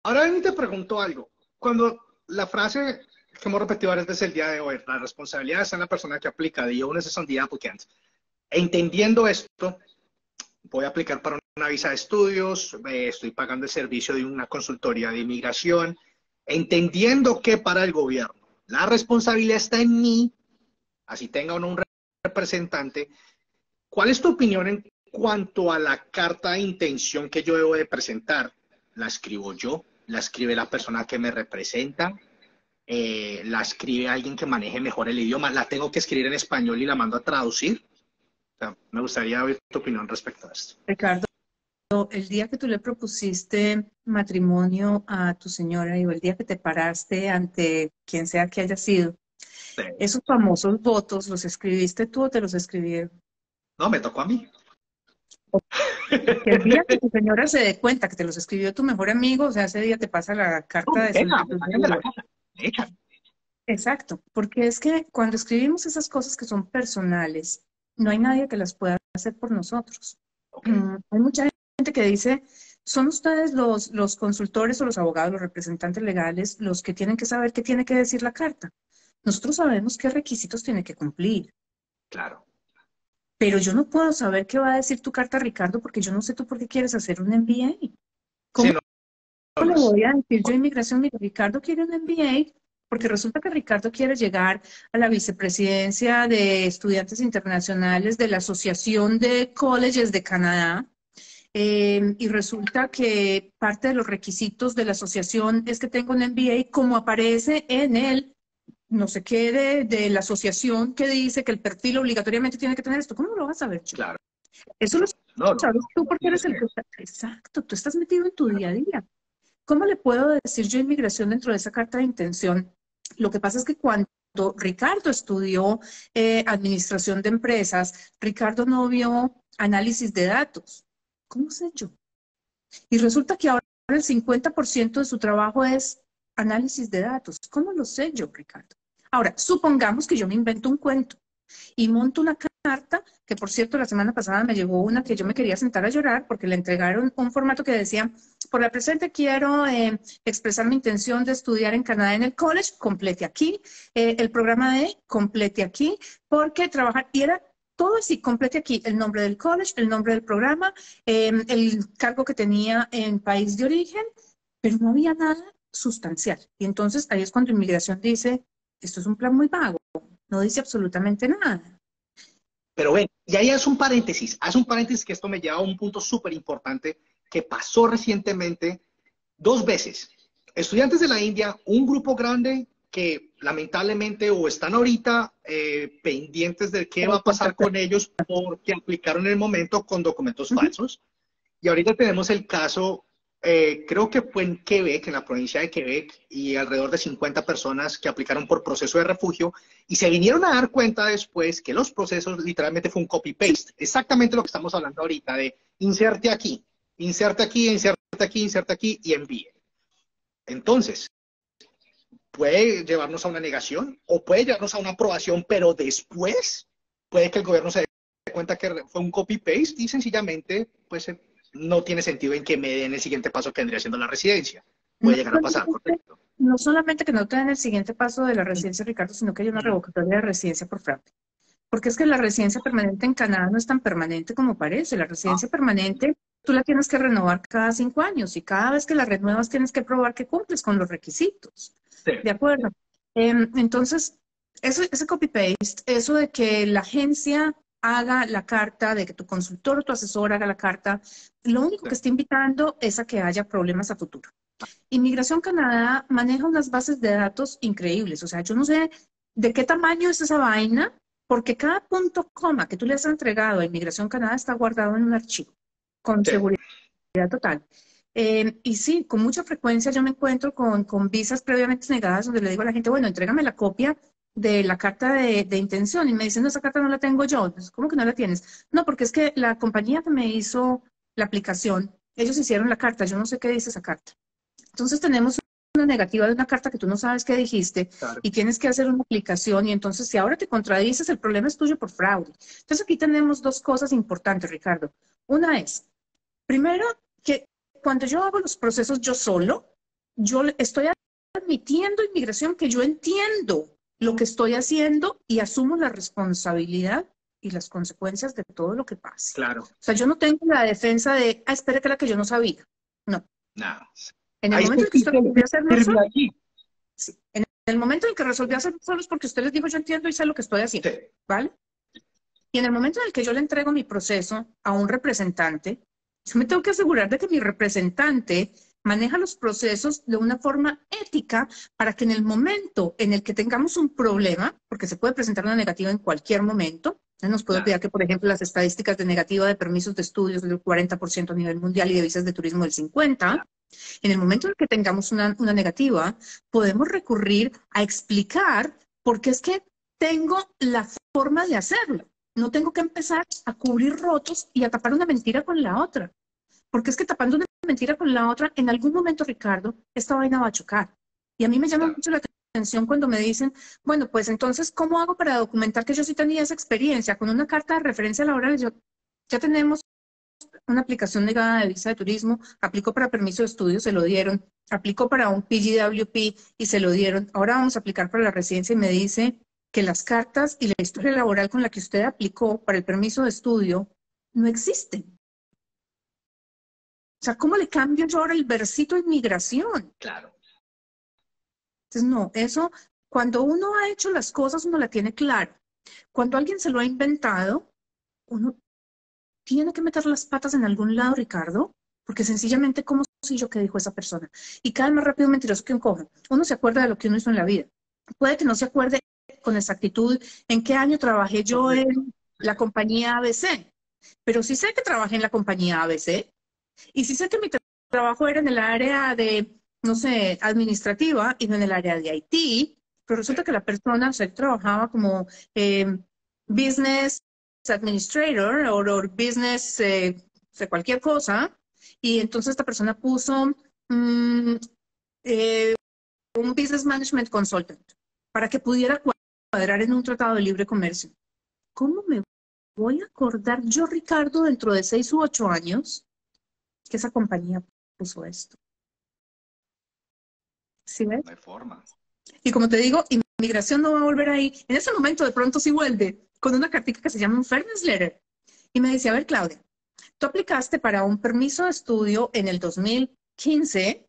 Ahora ven y te pregunto algo. Cuando la frase que hemos repetido varias veces el día de hoy, la responsabilidad está en la persona que aplica, the onus is on the applicant. Entendiendo esto, voy a aplicar para una visa de estudios, estoy pagando el servicio de una consultoría de inmigración, entendiendo que para el gobierno la responsabilidad está en mí, así tenga o no un representante. ¿Cuál es tu opinión en cuanto a la carta de intención que yo debo de presentar? ¿La escribo yo? ¿La escribe la persona que me representa? ¿La escribe alguien que maneje mejor el idioma? ¿La tengo que escribir en español y la mando a traducir? O sea, me gustaría ver tu opinión respecto a esto. Ricardo, el día que tú le propusiste matrimonio a tu señora y el día que te paraste ante quien sea que haya sido, Sí. esos famosos votos, ¿los escribiste tú o te los escribieron? No, me tocó a mí. Que el día que tu señora se dé cuenta que te los escribió tu mejor amigo, o sea, ese día te pasa la No, carta de me solicitud de sacan de la divorcio. casa, me echan. Exacto, porque es que cuando escribimos esas cosas que son personales, no hay nadie que las pueda hacer por nosotros. Ok, Hay mucha gente que dice, son ustedes los consultores o los abogados, los representantes legales, los que tienen que saber qué tiene que decir la carta. Nosotros sabemos qué requisitos tiene que cumplir, claro. pero yo no puedo saber qué va a decir tu carta, Ricardo, porque yo no sé tú por qué quieres hacer un MBA. Sí, ¿Cómo no, no, no le es. voy a decir yo a inmigración? Mira, Ricardo quiere un MBA porque resulta que Ricardo quiere llegar a la vicepresidencia de estudiantes internacionales de la Asociación de Colleges de Canadá. Y resulta que parte de los requisitos de la asociación es que tenga un MBA, como aparece en el no sé qué de la asociación que dice que el perfil obligatoriamente tiene que tener esto. ¿Cómo lo vas a ver yo? Claro. Eso lo No, no, sabes no, tú no porque tiene eres el que. que está. Exacto, tú estás metido en tu día a día. ¿Cómo le puedo decir yo a inmigración dentro de esa carta de intención? Lo que pasa es que cuando Ricardo estudió administración de empresas, Ricardo no vio análisis de datos. ¿Cómo sé yo? Y resulta que ahora el 50% de su trabajo es análisis de datos. ¿Cómo lo sé yo, Ricardo? Ahora, supongamos que yo me invento un cuento y monto una carta, que por cierto la semana pasada me llegó una que yo me quería sentar a llorar porque le entregaron un formato que decía, por la presente quiero expresar mi intención de estudiar en Canadá en el college, complete aquí, el programa de complete aquí, porque trabajar, y era todo así, complete aquí, el nombre del college, el nombre del programa, el cargo que tenía en país de origen, pero no había nada sustancial. Y entonces ahí es cuando inmigración dice, esto es un plan muy vago, no dice absolutamente nada. Pero ven, y ahí haz un paréntesis que esto me lleva a un punto súper importante que pasó recientemente dos veces. Estudiantes de la India, un grupo grande que lamentablemente o están ahorita pendientes de qué va a pasar con ellos porque aplicaron en el momento con documentos Ujú. falsos. Y ahorita tenemos el caso, creo que fue en Quebec, en la provincia de Quebec, y alrededor de 50 personas que aplicaron por proceso de refugio y se vinieron a dar cuenta después que los procesos literalmente fue un copy-paste. Exactamente lo que estamos hablando ahorita de inserte aquí, inserte aquí, inserte aquí, inserte aquí y envíe. Entonces, puede llevarnos a una negación o puede llevarnos a una aprobación, pero después puede que el gobierno se dé cuenta que fue un copy-paste y sencillamente pues no tiene sentido en que me den el siguiente paso que vendría siendo la residencia. No Puede llegar a pasar, solamente, correcto. no solamente que no te den el siguiente paso de la residencia, Ricardo, sino que hay una revocatoria de residencia por fraude. Porque es que la residencia permanente en Canadá no es tan permanente como parece. La Ah, residencia permanente tú la tienes que renovar cada 5 años y cada vez que la renuevas tienes que probar que cumples con los requisitos. sí, ¿De acuerdo? Entonces, ese copy-paste, eso de que la agencia haga la carta, de que tu consultor o tu asesor haga la carta, lo único sí. que está invitando es a que haya problemas a futuro. Inmigración Canadá maneja unas bases de datos increíbles. O sea, yo no sé de qué tamaño es esa vaina, porque cada punto coma que tú le has entregado a Inmigración Canadá está guardado en un archivo con Sí. seguridad total. Y sí, con mucha frecuencia yo me encuentro con visas previamente negadas donde le digo a la gente, bueno, entrégame la copia de la carta de intención. Y me dicen, no, esa carta no la tengo yo. Entonces, ¿cómo que no la tienes? No, porque es que la compañía que me hizo la aplicación, ellos hicieron la carta, yo no sé qué dice esa carta. Entonces tenemos una negativa de una carta que tú no sabes qué dijiste Claro. y tienes que hacer una aplicación y entonces si ahora te contradices, el problema es tuyo por fraude. Entonces aquí tenemos dos cosas importantes, Ricardo. Una es, primero, que cuando yo hago los procesos yo solo, yo estoy admitiendo inmigración que yo entiendo lo que estoy haciendo y asumo la responsabilidad y las consecuencias de todo lo que pase. Claro. O sea, yo no tengo la defensa de, espera que era que yo no sabía. No. No. En el Ahí momento en que se usted resolvió hacerlo solo, aquí. sí. En el momento en el que resolvió hacerlo solo es porque usted les dijo, yo entiendo y sé lo que estoy haciendo, Sí. ¿vale? Y en el momento en el que yo le entrego mi proceso a un representante, yo me tengo que asegurar de que mi representante maneja los procesos de una forma ética para que en el momento en el que tengamos un problema, porque se puede presentar una negativa en cualquier momento, no nos puede Claro. olvidar que, por ejemplo, las estadísticas de negativa de permisos de estudios del 40% a nivel mundial y de visas de turismo del 50%, Claro. en el momento en el que tengamos una negativa, podemos recurrir a explicar por qué es que tengo la forma de hacerlo. No tengo que empezar a cubrir rotos y a tapar una mentira con la otra. Porque es que tapando una mentira con la otra, en algún momento, Ricardo, esta vaina va a chocar. Y a mí me llama Claro. mucho la atención cuando me dicen, bueno, pues entonces, ¿cómo hago para documentar que yo sí tenía esa experiencia? Con una carta de referencia laboral, ya tenemos una aplicación negada de visa de turismo, aplicó para permiso de estudio, se lo dieron, aplicó para un PGWP y se lo dieron. Ahora vamos a aplicar para la residencia y me dice que las cartas y la historia laboral con la que usted aplicó para el permiso de estudio no existen. O sea, ¿cómo le cambio yo ahora el versito de inmigración? Claro. Entonces, no, eso, cuando uno ha hecho las cosas, uno la tiene claro. Cuando alguien se lo ha inventado, uno tiene que meter las patas en algún lado, Ricardo, porque sencillamente, ¿cómo sé yo qué dijo esa persona? Y cada vez más rápido mentiroso que un cojo. Uno se acuerda de lo que uno hizo en la vida. Puede que no se acuerde con exactitud en qué año trabajé yo en la compañía ABC, pero sí sé que trabajé en la compañía ABC y sí sé que mi trabajo era en el área de, no sé, administrativa y no en el área de IT, pero resulta que la persona, o sea, trabajaba como business administrator o business, o sea, cualquier cosa, y entonces esta persona puso un business management consultant para que pudiera cuadrar en un tratado de libre comercio. ¿Cómo me voy a acordar yo, Ricardo, dentro de 6 u 8 años, que esa compañía puso esto? ¿Sí ves? No hay forma. Y como te digo, inmigración no va a volver ahí. En ese momento de pronto sí vuelve con una cartica que se llama un fairness letter. Y me dice, a ver, Claudia, tú aplicaste para un permiso de estudio en el 2015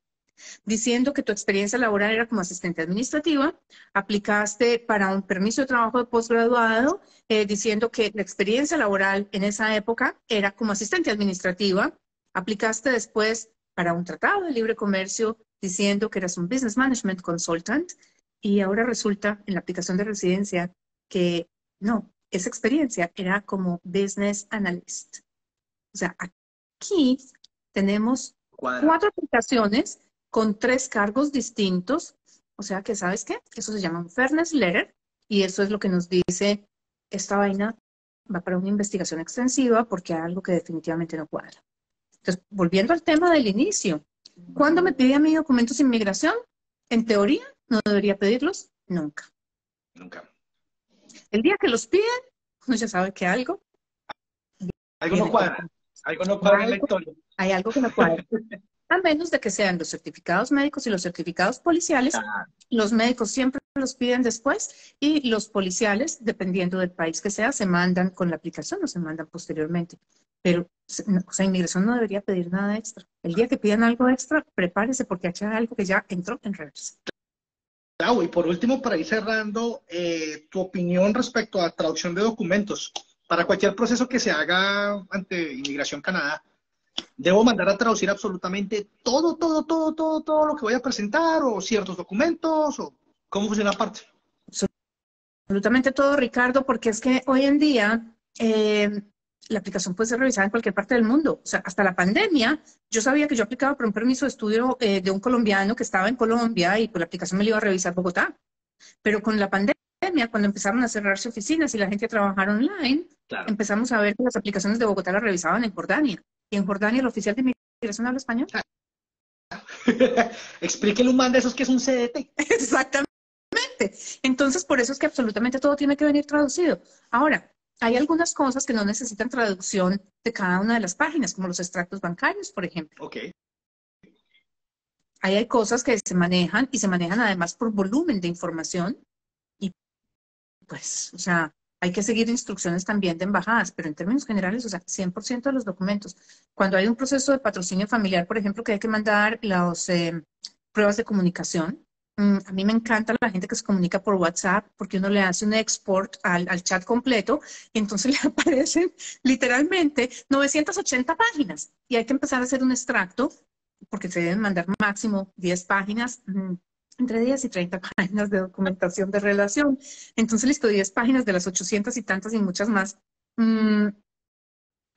diciendo que tu experiencia laboral era como asistente administrativa, aplicaste para un permiso de trabajo de posgraduado diciendo que la experiencia laboral en esa época era como asistente administrativa, aplicaste después para un tratado de libre comercio diciendo que eras un business management consultant y ahora resulta en la aplicación de residencia que no, esa experiencia era como business analyst. O sea, aquí tenemos 4 aplicaciones con 3 cargos distintos. O sea que, ¿sabes qué? Eso se llama un fairness letter y eso es lo que nos dice esta vaina va para una investigación extensiva porque hay algo que definitivamente no cuadra. Entonces, volviendo al tema del inicio, ¿cuándo me pide a mí documentos de inmigración? En teoría, no debería pedirlos nunca. Nunca. El día que los piden, uno ya sabe que algo no cuadra. Algo no cuadra en la historia. Hay algo que no cuadra. A menos de que sean los certificados médicos y los certificados policiales. Los médicos siempre los piden después y los policiales, dependiendo del país que sea, se mandan con la aplicación o se mandan posteriormente. Pero, o sea, inmigración no debería pedir nada extra. El día que pidan algo extra, prepárese porque hay algo que ya entró en reversa. Claro, y por último, para ir cerrando, tu opinión respecto a traducción de documentos. Para cualquier proceso que se haga ante Inmigración Canadá, ¿debo mandar a traducir absolutamente todo lo que voy a presentar o ciertos documentos? ¿O cómo funciona aparte? Absolutamente todo, Ricardo, porque es que hoy en día la aplicación puede ser revisada en cualquier parte del mundo. O sea, hasta la pandemia, yo sabía que yo aplicaba por un permiso de estudio de un colombiano que estaba en Colombia y pues la aplicación me la iba a revisar Bogotá. Pero con la pandemia, cuando empezaron a cerrarse oficinas y la gente a trabajar online, claro, empezamos a ver que las aplicaciones de Bogotá las revisaban en Jordania. Y en Jordania el oficial de inmigración habla español. Explíquele un man de esos que es un CDT. Exactamente. Entonces, por eso es que absolutamente todo tiene que venir traducido. Ahora, hay algunas cosas que no necesitan traducción de cada una de las páginas, como los extractos bancarios, por ejemplo. Okay. Ahí hay cosas que se manejan y se manejan además por volumen de información y pues, o sea, hay que seguir instrucciones también de embajadas, pero en términos generales, o sea, 100% de los documentos. Cuando hay un proceso de patrocinio familiar, por ejemplo, que hay que mandar las pruebas de comunicación, a mí me encanta la gente que se comunica por WhatsApp porque uno le hace un export al chat completo y entonces le aparecen literalmente 980 páginas y hay que empezar a hacer un extracto porque se deben mandar máximo 10 páginas, entre 10 y 30 páginas de documentación de relación. Entonces, listo, 10 páginas de las 800 y tantas y muchas más. Hay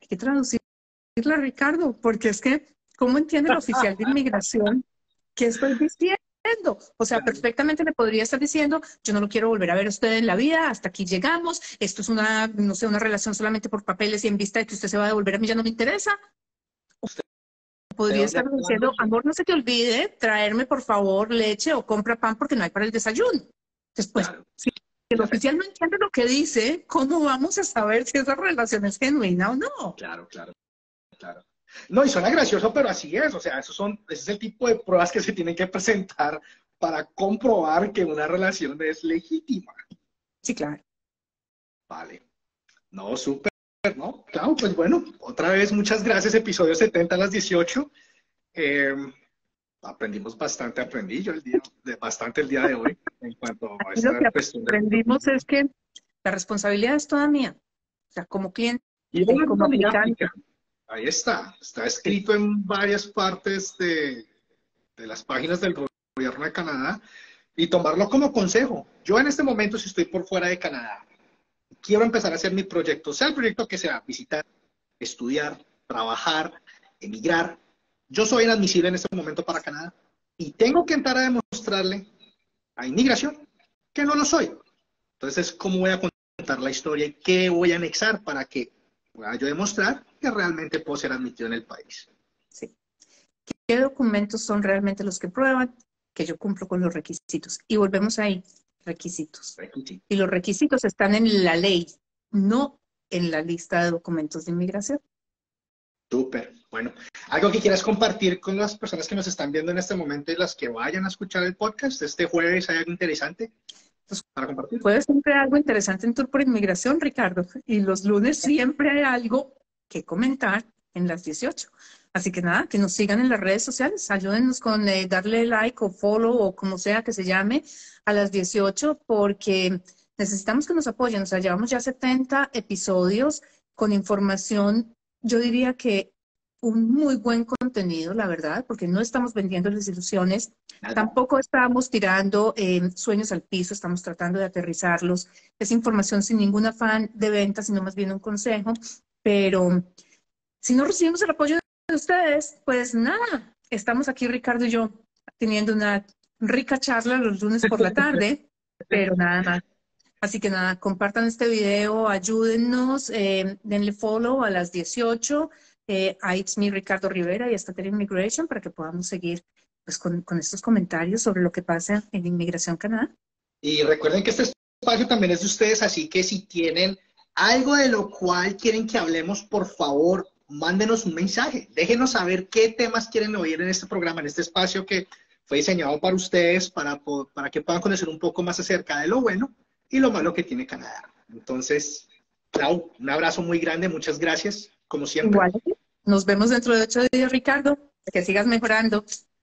que traducirla, Ricardo, porque es que, ¿cómo entiende el oficial de inmigración qué estoy diciendo? O sea, perfectamente me podría estar diciendo, yo no lo quiero volver a ver a usted en la vida, hasta aquí llegamos, esto es una, no sé, una relación solamente por papeles y en vista de que usted se va a devolver a mí ya no me interesa. ¿De podría dónde estar acá diciendo, amor, no se te olvide traerme por favor leche o compra pan porque no hay para el desayuno. Después, Claro. si el oficial no entiende lo que dice, ¿cómo vamos a saber si esa relación es genuina o no? Claro, claro, claro. No, y suena gracioso, pero así es. O sea, ese es el tipo de pruebas que se tienen que presentar para comprobar que una relación es legítima. Sí, claro. Vale. No, súper, ¿no? Claro, pues bueno, otra vez muchas gracias. Episodio 70 a las 18. Eh, aprendimos bastante, aprendí yo bastante el día de hoy en cuanto a Y lo que esta cuestión del aprendimos feminismo. es que la responsabilidad es toda mía. O sea, como cliente, Y una como dinámica. aplicante. Ahí está Sí. escrito en varias partes de las páginas del gobierno de Canadá y tomarlo como consejo. Yo en este momento, si estoy por fuera de Canadá, quiero empezar a hacer mi proyecto, sea el proyecto que sea, visitar, estudiar, trabajar, emigrar. Yo soy inadmisible en este momento para Canadá y tengo que entrar a demostrarle a inmigración que no lo soy. Entonces, ¿cómo voy a contar la historia y qué voy a anexar para que pueda yo demostrar que realmente puedo ser admitido en el país? Sí. ¿Qué documentos son realmente los que prueban que yo cumplo con los requisitos? Y volvemos ahí, requisitos. Requisito. Y los requisitos están en la ley, no en la lista de documentos de inmigración. Súper. Bueno, algo que quieras compartir con las personas que nos están viendo en este momento y las que vayan a escuchar el podcast este jueves, ¿hay algo interesante Pues, para compartir? puede siempre algo interesante en Tour por Inmigración, Ricardo. Y los lunes siempre hay algo que comentar en las 18. Así que nada, que nos sigan en las redes sociales. Ayúdennos con darle like o follow o como sea que se llame a las 18 porque necesitamos que nos apoyen. O sea, llevamos ya 70 episodios con información, yo diría que un muy buen contenido, la verdad, porque no estamos vendiendo las ilusiones. Nada. Tampoco estamos tirando sueños al piso, estamos tratando de aterrizarlos. Es información sin ningún afán de venta, sino más bien un consejo. Pero si no recibimos el apoyo de ustedes, pues nada, estamos aquí Ricardo y yo teniendo una rica charla los lunes por la tarde, pero nada más. Así que nada, compartan este video, ayúdennos, denle follow a las 18, a It's Me Ricardo Rivera y a Stater Immigration para que podamos seguir pues, con estos comentarios sobre lo que pasa en Inmigración Canadá. Y recuerden que este espacio también es de ustedes, así que si tienen algo de lo cual quieren que hablemos, por favor, mándenos un mensaje. Déjenos saber qué temas quieren oír en este programa, en este espacio que fue diseñado para ustedes, para que puedan conocer un poco más acerca de lo bueno y lo malo que tiene Canadá. Entonces, Clau, un abrazo muy grande, muchas gracias, como siempre. Igual, nos vemos dentro de 8 días, Ricardo. Que sigas mejorando.